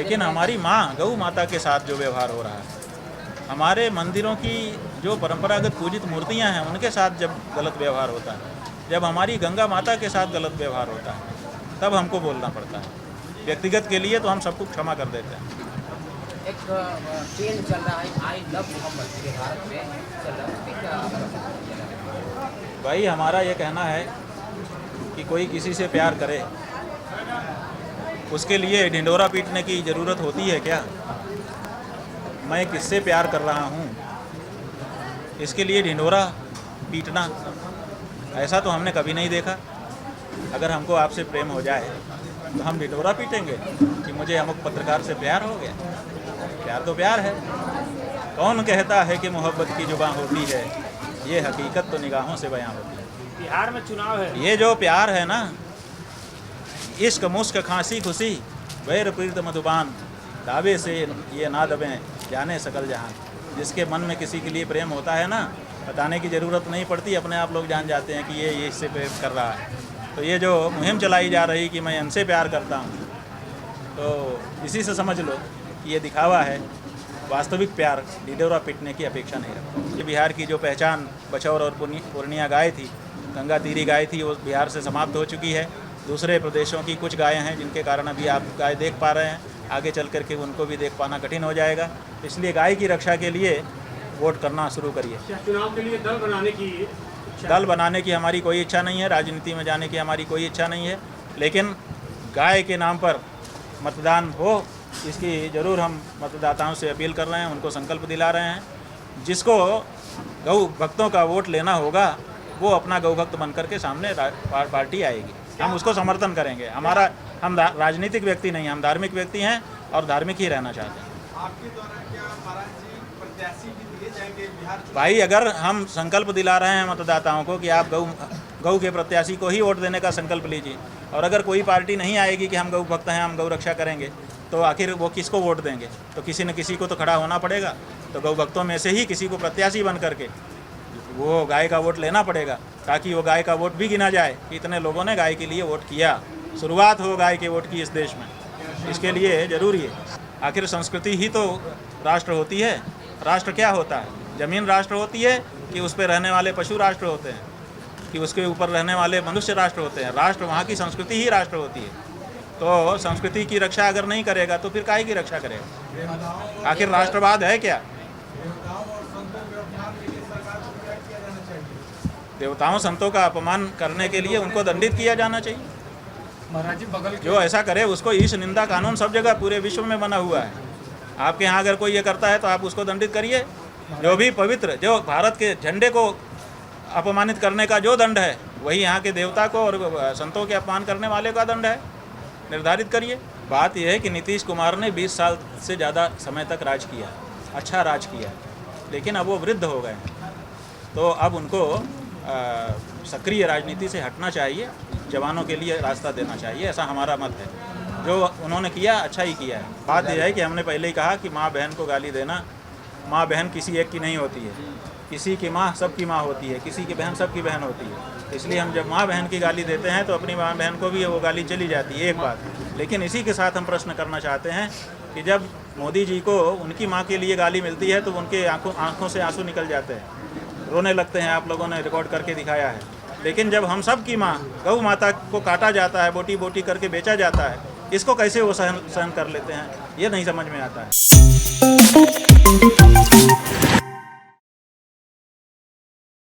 लेकिन हमारी माँ गौ माता के साथ जो व्यवहार हो रहा है, हमारे मंदिरों की जो परंपरागत पूजित मूर्तियाँ हैं उनके साथ जब गलत व्यवहार होता है, जब हमारी गंगा माता के साथ गलत व्यवहार होता है, तब हमको बोलना पड़ता है। व्यक्तिगत के लिए तो हम सबको क्षमा कर देते हैं। एक ट्रेंड चल रहा है आई लव मोहम्मद के भारत में चल रहा है, उसकी क्या? भाई हमारा ये कहना है कि कोई किसी से प्यार करे, उसके लिए ढिंढोरा पीटने की ज़रूरत होती है क्या? मैं किससे प्यार कर रहा हूँ, इसके लिए ढिंढोरा पीटना, ऐसा तो हमने कभी नहीं देखा। अगर हमको आपसे प्रेम हो जाए तो हम ढिंढोरा पीटेंगे कि मुझे अमुक पत्रकार से प्यार हो गया? प्यार तो प्यार है। कौन कहता है कि मोहब्बत की जुबां होती है, ये हकीकत तो निगाहों से बयां होती है। बिहार में चुनाव है, ये जो प्यार है ना, इश्क मुश्क खांसी खुशी वैर प्रीत मधुबान, दावे से ये ना दबें जाने सकल जहां। जिसके मन में किसी के लिए प्रेम होता है ना, बताने की ज़रूरत नहीं पड़ती, अपने आप लोग जान जाते हैं कि ये इससे प्रेम कर रहा है। तो ये जो मुहिम चलाई जा रही कि मैं इनसे प्यार करता हूँ, तो इसी से समझ लो कि ये दिखावा है। वास्तविक प्यार ढिंढोरा पीटने की अपेक्षा नहीं रखता। ये बिहार की जो पहचान बछौर और पूर्णिया गाय थी, गंगा तीरी गाय थी, वो बिहार से समाप्त हो चुकी है। दूसरे प्रदेशों की कुछ गायें हैं जिनके कारण अभी आप गाय देख पा रहे हैं, आगे चल करके उनको भी देख पाना कठिन हो जाएगा। इसलिए गाय की रक्षा के लिए वोट करना शुरू करिए। चुनाव के लिए दल बनाने की हमारी कोई इच्छा नहीं है, राजनीति में जाने की हमारी कोई इच्छा नहीं है, लेकिन गाय के नाम पर मतदान हो, इसकी ज़रूर हम मतदाताओं से अपील कर रहे हैं, उनको संकल्प दिला रहे हैं। जिसको गौ भक्तों का वोट लेना होगा वो अपना गौ भक्त बन करके सामने पार्टी आएगी, हम उसको समर्थन करेंगे। हम राजनीतिक व्यक्ति नहीं, हम धार्मिक व्यक्ति हैं और धार्मिक ही रहना चाहते हैं। आपके द्वारा क्या महाराज जी प्रत्याशी भी दिए जाएंगे बिहार चुनाव? भाई अगर हम संकल्प दिला रहे हैं मतदाताओं को कि आप गौ के प्रत्याशी को ही वोट देने का संकल्प लीजिए, और अगर कोई पार्टी नहीं आएगी कि हम गौ भक्त हैं, हम गौ रक्षा करेंगे, तो आखिर वो किसको वोट देंगे? तो किसी न किसी को तो खड़ा होना पड़ेगा। तो गौ भक्तों में से ही किसी को प्रत्याशी बन करके वो गाय का वोट लेना पड़ेगा, ताकि वो गाय का वोट भी गिना जाए कि इतने लोगों ने गाय के लिए वोट किया। शुरुआत हो गाय के वोट की इस देश में, इसके लिए ज़रूरी है। आखिर संस्कृति ही तो राष्ट्र होती है। राष्ट्र क्या होता है? ज़मीन राष्ट्र होती है कि उस पर रहने वाले पशु राष्ट्र होते हैं, कि उसके ऊपर रहने वाले मनुष्य राष्ट्र होते हैं? राष्ट्र, वहाँ की संस्कृति ही राष्ट्र होती है। तो संस्कृति की रक्षा अगर नहीं करेगा तो फिर काहे की रक्षा करेगा? आखिर राष्ट्रवाद है क्या? देवताओं संतों का अपमान करने के लिए उनको दंडित किया जाना चाहिए। महाराज जी बगल जो ऐसा करे उसको ईश निंदा कानून सब जगह पूरे विश्व में बना हुआ है। आपके यहाँ अगर कोई ये करता है तो आप उसको दंडित करिए। जो भी पवित्र, जो भारत के झंडे को अपमानित करने का जो दंड है, वही यहाँ के देवता को और संतों के अपमान करने वाले का दंड है, निर्धारित करिए। बात यह है कि नीतीश कुमार ने 20 साल से ज़्यादा समय तक राज किया, अच्छा राज किया, लेकिन अब वो वृद्ध हो गए, तो अब उनको सक्रिय राजनीति से हटना चाहिए, जवानों के लिए रास्ता देना चाहिए, ऐसा हमारा मत है। जो उन्होंने किया अच्छा ही किया है। बात यह है कि हमने पहले ही कहा कि माँ बहन को गाली देना, माँ बहन किसी एक की नहीं होती है, किसी की माँ सबकी माँ होती है, किसी की बहन सबकी बहन होती है। इसलिए हम जब माँ बहन की गाली देते हैं तो अपनी माँ बहन को भी वो गाली चली जाती है, एक बात। लेकिन इसी के साथ हम प्रश्न करना चाहते हैं कि जब मोदी जी को उनकी माँ के लिए गाली मिलती है तो उनके आँखों से आंसू निकल जाते हैं, रोने लगते हैं, आप लोगों ने रिकॉर्ड करके दिखाया है। लेकिन जब हम सब की माँ गौ माता को काटा जाता है, बोटी बोटी करके बेचा जाता है, इसको कैसे वो सहन कर लेते हैं, ये नहीं समझ में आता है।